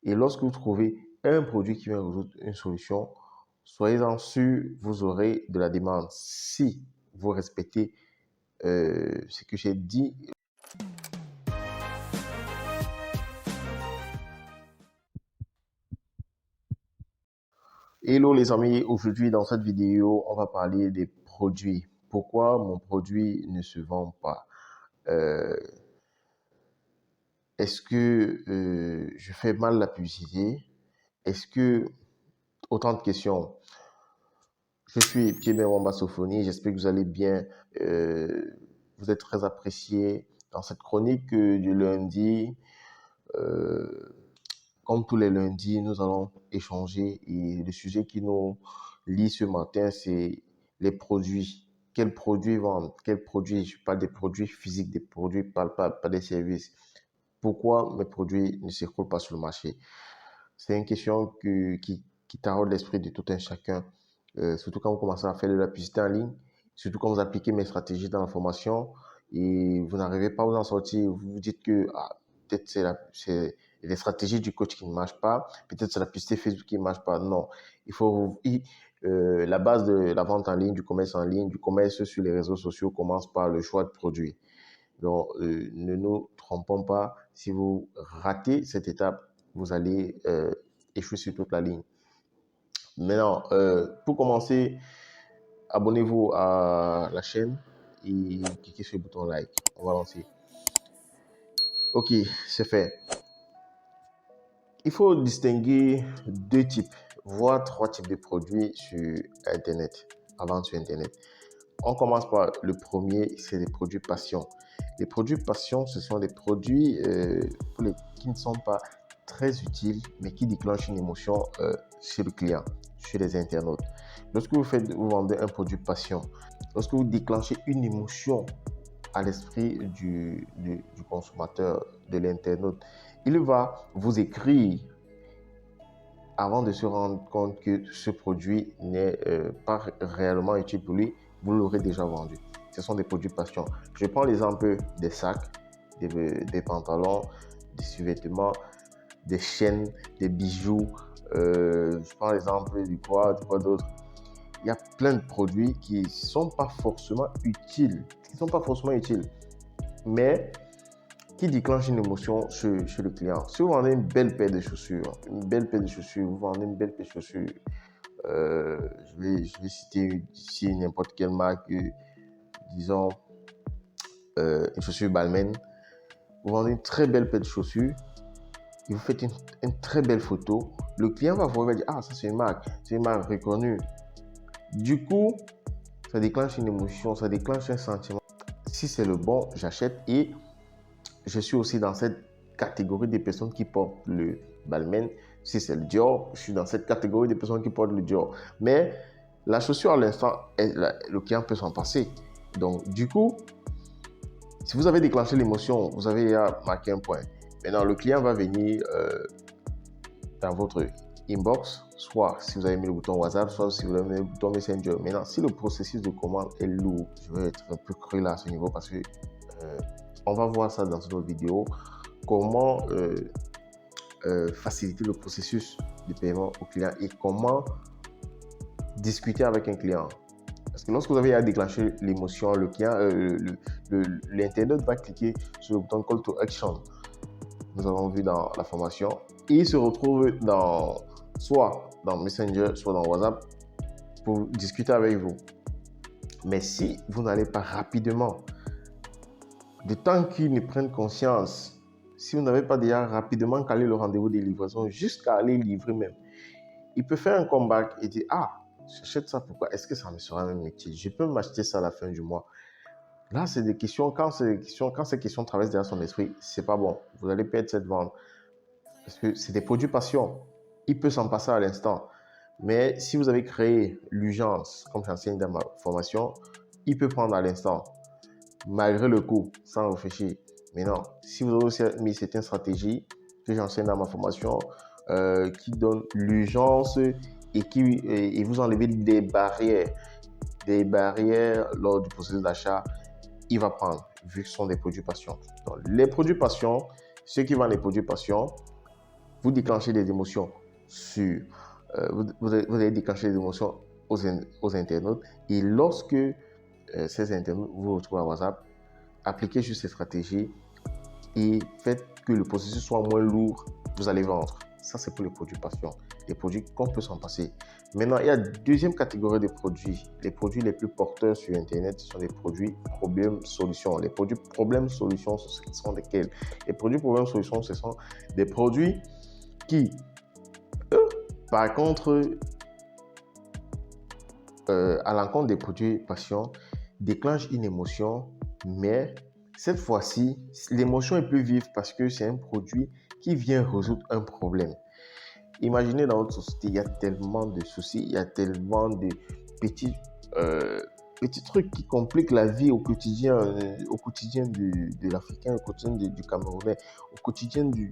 Et lorsque vous trouvez un produit qui vient résoudre une solution, soyez-en sûr, vous aurez de la demande. Si vous respectez ce que j'ai dit. Hello les amis, aujourd'hui dans cette vidéo, on va parler des produits. Pourquoi mon produit ne se vend pas? Euh, Est-ce que je fais mal la publicité? Est-ce que... Autant de questions. Je suis Pierre Wamba Sophonie, j'espère que vous allez bien. Vous êtes très apprécié dans cette chronique du lundi. Euh, Comme tous les lundis, nous allons échanger et le sujet qui nous lie ce matin, c'est les produits. Quels produits vendre? Quels produits? Je parle des produits physiques, des produits palpables, pas des services. Pourquoi mes produits ne s'écoulent pas sur le marché? C'est une question qui taraude l'esprit de tout un chacun, surtout quand vous commencez à faire de la publicité en ligne, surtout quand vous appliquez mes stratégies dans la formation et vous n'arrivez pas à vous en sortir. Vous vous dites que peut-être c'est les stratégies du coach qui ne marchent pas, peut-être c'est la publicité Facebook qui ne marche pas. Non, la base de la vente en ligne, du commerce en ligne, du commerce sur les réseaux sociaux commence par le choix de produits. Donc, ne nous trompons pas. Si vous ratez cette étape, vous allez échouer sur toute la ligne. Maintenant, pour commencer, abonnez-vous à la chaîne et cliquez sur le bouton like. On va lancer. Ok, c'est fait. Il faut distinguer deux types, voire trois types de produits sur Internet, à vendre sur Internet. On commence par le premier, c'est les produits passion. Les produits passion, ce sont des produits qui ne sont pas très utiles, mais qui déclenchent une émotion chez le client, chez les internautes. Lorsque vous vendez un produit passion, lorsque vous déclenchez une émotion à l'esprit du consommateur, de l'internaute, il va vous écrire avant de se rendre compte que ce produit n'est pas réellement utile pour lui, vous l'aurez déjà vendu. Ce sont des produits passion. Je prends l'exemple des sacs, des pantalons, des sous-vêtements, des chaînes, des bijoux. Je prends l'exemple du quoi d'autre. Il y a plein de produits qui ne sont pas forcément utiles, mais qui déclenche une émotion chez le client. Si vous vendez une belle paire de chaussures, vous vendez une belle paire de chaussures, je vais citer ici n'importe quelle marque, disons une chaussure Balmain. Vous vendez une très belle paire de chaussures et vous faites une très belle photo. Le client va voir et va dire, ah, ça c'est une marque reconnue. Du coup, ça déclenche une émotion, ça déclenche un sentiment. Si c'est le bon, j'achète et je suis aussi dans cette catégorie des personnes qui portent le Balmain. Si c'est le Dior, je suis dans cette catégorie des personnes qui portent le Dior. Mais la chaussure, à l'instant, le client peut s'en passer. Donc, du coup, si vous avez déclenché l'émotion, vous avez marqué un point. Maintenant, le client va venir dans votre inbox, soit si vous avez mis le bouton WhatsApp, soit si vous avez mis le bouton Messenger. Maintenant, si le processus de commande est lourd, je vais être un peu cru là à ce niveau parce que on va voir ça dans une autre vidéo, comment faciliter le processus de paiement au client et comment discuter avec un client. Parce que lorsque vous avez à déclencher l'émotion, le client, l'internaute va cliquer sur le bouton Call to Action. Nous avons vu dans la formation. Et il se retrouve soit dans Messenger, soit dans WhatsApp pour discuter avec vous. Mais si vous n'allez pas rapidement, de temps qu'ils ne prennent conscience, si vous n'avez pas déjà rapidement calé le rendez-vous de livraison jusqu'à aller livrer même, il peut faire un comeback et dire, ah, j'achète ça, pourquoi? Est-ce que ça me sera même utile? Je peux m'acheter ça à la fin du mois. Là, c'est des questions, quand ces questions traversent derrière son esprit, c'est pas bon. Vous allez perdre cette vente. Parce que c'est des produits passion. Il peut s'en passer à l'instant. Mais si vous avez créé l'urgence, comme j'enseigne dans ma formation, il peut prendre à l'instant, malgré le coût, sans réfléchir. Mais non, si vous avez aussi mis certaines stratégies que j'enseigne dans ma formation, qui donnent l'urgence et vous enlevez des barrières lors du processus d'achat, il va prendre, vu que ce sont des produits passion. Donc, les produits passion, ceux qui vendent les produits passion, vous déclenchez des émotions sur... vous allez déclencher des émotions aux internautes. Et lorsque ces internautes vous retrouvent à WhatsApp, appliquez juste ces stratégies et faites que le processus soit moins lourd. Vous allez vendre. Ça, c'est pour les produits passion. Les produits qu'on peut s'en passer. Maintenant, il y a une deuxième catégorie de produits. Les produits les plus porteurs sur Internet, ce sont les produits problèmes-solutions. Les produits problèmes-solutions, ce sont lesquels? Les produits problèmes-solutions, ce sont des produits qui, eux, par contre, à l'encontre des produits passion, déclenchent une émotion, mais cette fois-ci, l'émotion est plus vive parce que c'est un produit qui vient résoudre un problème. Imaginez dans notre société, il y a tellement de soucis, il y a tellement de petits trucs qui compliquent la vie au quotidien de l'Africain, au quotidien du Camerounais, au quotidien il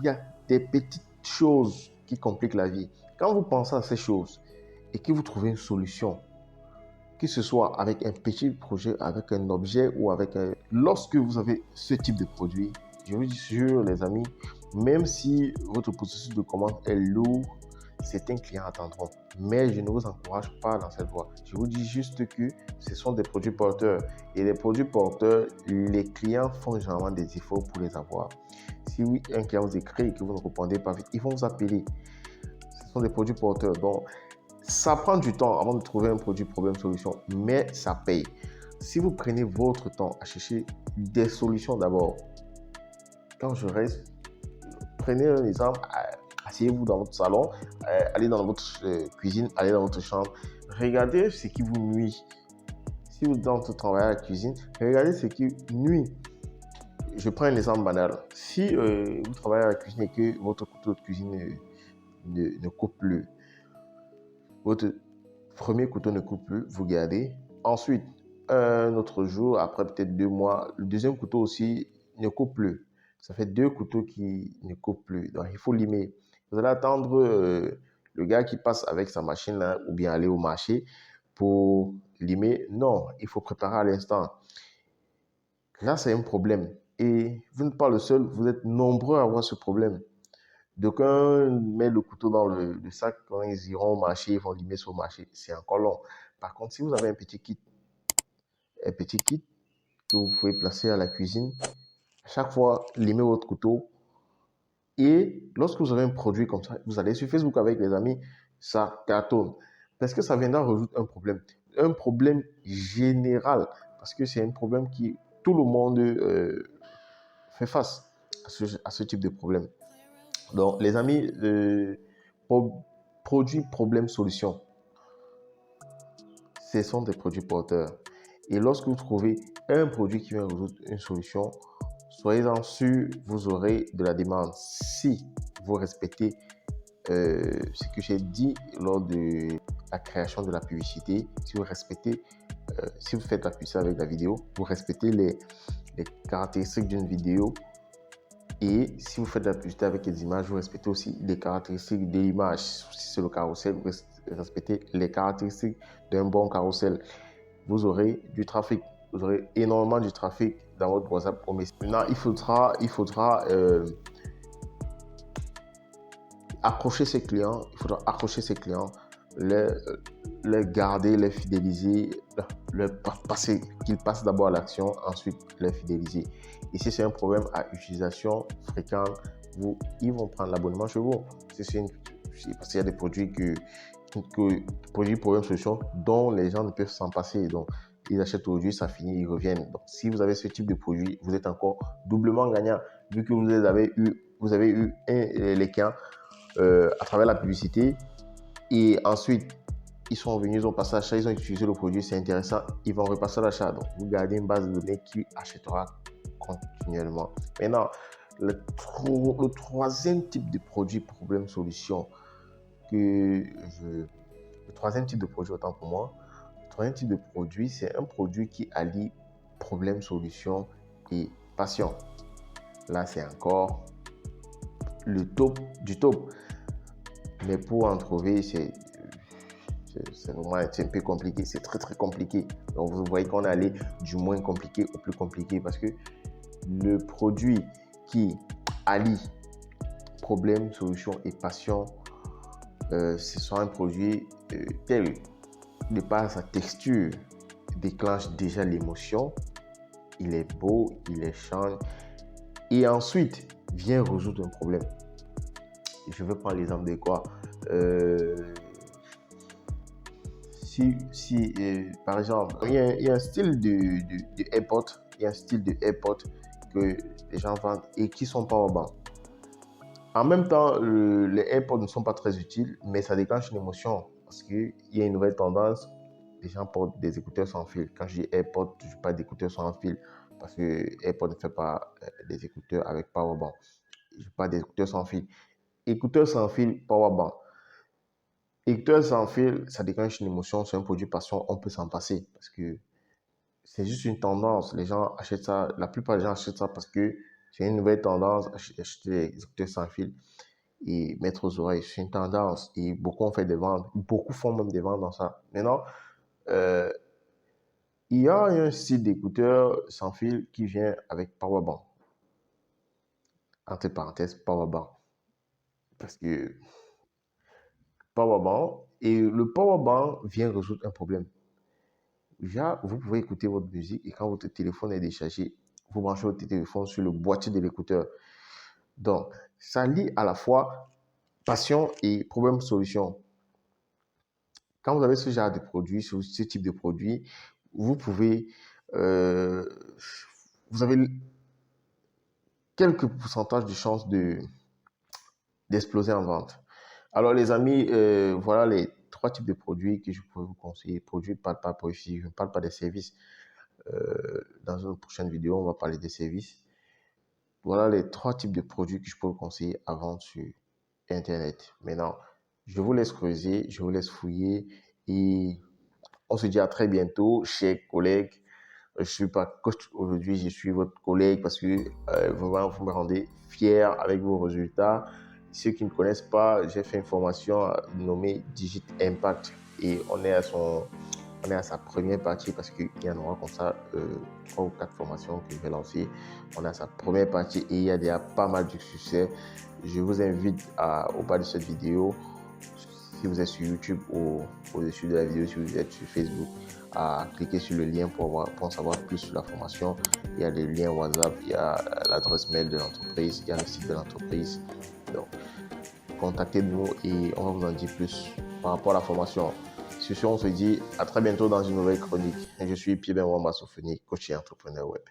y a des petites choses qui compliquent la vie. Quand vous pensez à ces choses et que vous trouvez une solution, que ce soit avec un petit projet, avec un objet ou avec un... Lorsque vous avez ce type de produit, je vous dis sûr les amis, même si votre processus de commande est lourd, certains clients attendront. Mais je ne vous encourage pas dans cette voie. Je vous dis juste que ce sont des produits porteurs. Et les produits porteurs, les clients font généralement des efforts pour les avoir. Si oui, un client vous écrit et que vous ne répondez pas vite, ils vont vous appeler. Ce sont des produits porteurs. Donc, ça prend du temps avant de trouver un produit problème-solution, mais ça paye. Si vous prenez votre temps à chercher des solutions d'abord, quand je reste, prenez un exemple, asseyez-vous dans votre salon, allez dans votre cuisine, allez dans votre chambre, regardez ce qui vous nuit. Si vous êtes dans votre travail à la cuisine, regardez ce qui nuit. Je prends un exemple banal. Si vous travaillez à la cuisine et que votre couteau de cuisine ne coupe plus, votre premier couteau ne coupe plus, vous gardez. Ensuite, un autre jour, après peut-être 2 mois, le deuxième couteau aussi ne coupe plus. Ça fait 2 couteaux qui ne coupent plus. Donc, il faut limer. Vous allez attendre le gars qui passe avec sa machine là, ou bien aller au marché pour limer. Non, il faut préparer à l'instant. Là, c'est un problème. Et vous n'êtes pas le seul, vous êtes nombreux à avoir ce problème. D'aucuns mettent le couteau dans le sac, quand ils iront au marché, ils vont limer sur le marché. C'est encore long. Par contre, si vous avez un petit kit que vous pouvez placer à la cuisine, à chaque fois, limez votre couteau. Et lorsque vous avez un produit comme ça, vous allez sur Facebook avec les amis, ça cartonne. Parce que ça viendra résoudre un problème général. Parce que c'est un problème qui tout le monde fait face à ce type de problème. Donc, les amis, produits, problèmes, solutions, ce sont des produits porteurs. Et lorsque vous trouvez un produit qui vient résoudre une solution, soyez-en sûr, vous aurez de la demande. Si vous respectez ce que j'ai dit lors de la création de la publicité, si vous respectez, si vous faites la publicité avec la vidéo, vous respectez les caractéristiques d'une vidéo. Et si vous faites de la publicité avec les images, vous respectez aussi les caractéristiques de l'image. Si c'est le carrousel, vous respectez les caractéristiques d'un bon carrousel. Vous aurez du trafic. Vous aurez énormément de trafic dans votre WhatsApp Pro Message. Maintenant, il faudra accrocher ses clients. Il faudra accrocher ses clients, les garder, les fidéliser, qu'ils passent d'abord à l'action, ensuite les fidéliser. Et si c'est un problème à utilisation fréquente, ils vont prendre l'abonnement chez vous. Parce qu'il y a des produits produits problème solution dont les gens ne peuvent s'en passer. Donc, ils achètent aujourd'hui, ça finit, ils reviennent. Donc, si vous avez ce type de produit, vous êtes encore doublement gagnant vu que vous avez eu les clients à travers la publicité. Et ensuite, ils sont venus, ils ont passé à l'achat, ils ont utilisé le produit, c'est intéressant, ils vont repasser à l'achat. Donc, vous gardez une base de données qui achètera continuellement. Maintenant, le troisième type de produit problème-solution le troisième type de produit, autant pour moi, le troisième type de produit, c'est un produit qui allie problème-solution et passion. Là, c'est encore le top du top. Mais pour en trouver, c'est un peu compliqué, c'est très très compliqué. Donc vous voyez qu'on est allé du moins compliqué au plus compliqué parce que le produit qui allie problème, solution et passion, ce sont un produit tel, de par sa texture, déclenche déjà l'émotion. Il est beau, il est charmant et ensuite vient résoudre un problème. Je vais prendre l'exemple de quoi? Par exemple, il y a un style de AirPod, il y a un style de AirPod que les gens vendent et qui sont powerbank. En même temps, les AirPods ne sont pas très utiles, mais ça déclenche une émotion parce qu'il y a une nouvelle tendance. Les gens portent des écouteurs sans fil. Quand je dis AirPods, je ne dis pas d'écouteurs sans fil parce que AirPods ne fait pas des écouteurs avec powerbank. Je ne dis pas des écouteurs sans fil. Écouteurs sans fil, powerbank. Écouteurs sans fil, ça déclenche une émotion, c'est un produit passion, on peut s'en passer parce que c'est juste une tendance. Les gens achètent ça, la plupart des gens achètent ça parce que c'est une nouvelle tendance, acheter des écouteurs sans fil et mettre aux oreilles. C'est une tendance et beaucoup ont fait des ventes, beaucoup font même des ventes dans ça. Maintenant, il y a un style d'écouteur sans fil qui vient avec powerbank. Entre parenthèses, powerbank. Parce que powerbank, et le powerbank vient résoudre un problème. Déjà, vous pouvez écouter votre musique et quand votre téléphone est déchargé, vous branchez votre téléphone sur le boîtier de l'écouteur. Donc, ça lie à la fois passion et problème-solution. Quand vous avez ce genre de produit, ce type de produit, vous pouvez, vous avez quelques pourcentages de chances d'exploser en vente. Alors les amis, voilà les 3 types de produits que je pourrais vous conseiller. Produits, pas pour ici, je ne parle pas des services. Dans une prochaine vidéo, on va parler des services. Voilà les 3 types de produits que je peux vous conseiller à vendre sur Internet. Maintenant, je vous laisse creuser, je vous laisse fouiller et on se dit à très bientôt, chers collègues. Je ne suis pas coach aujourd'hui, je suis votre collègue parce que vous me rendez fier avec vos résultats. Ceux qui ne me connaissent pas, j'ai fait une formation nommée Digit Impact et on est à sa première partie parce qu'il y en aura comme ça 3 ou 4 formations que je vais lancer. On est à sa première partie et il y a déjà pas mal de succès. Je vous invite au bas de cette vidéo, si vous êtes sur YouTube ou au-dessus de la vidéo, si vous êtes sur Facebook, à cliquer sur le lien pour en savoir plus sur la formation. Il y a les liens WhatsApp, il y a l'adresse mail de l'entreprise, il y a le site de l'entreprise. Donc, contactez-nous et on va vous en dire plus par rapport à la formation. Sur ce, on se dit à très bientôt dans une nouvelle chronique. Je suis Pierre Benwamba Sofoni, coach et entrepreneur web.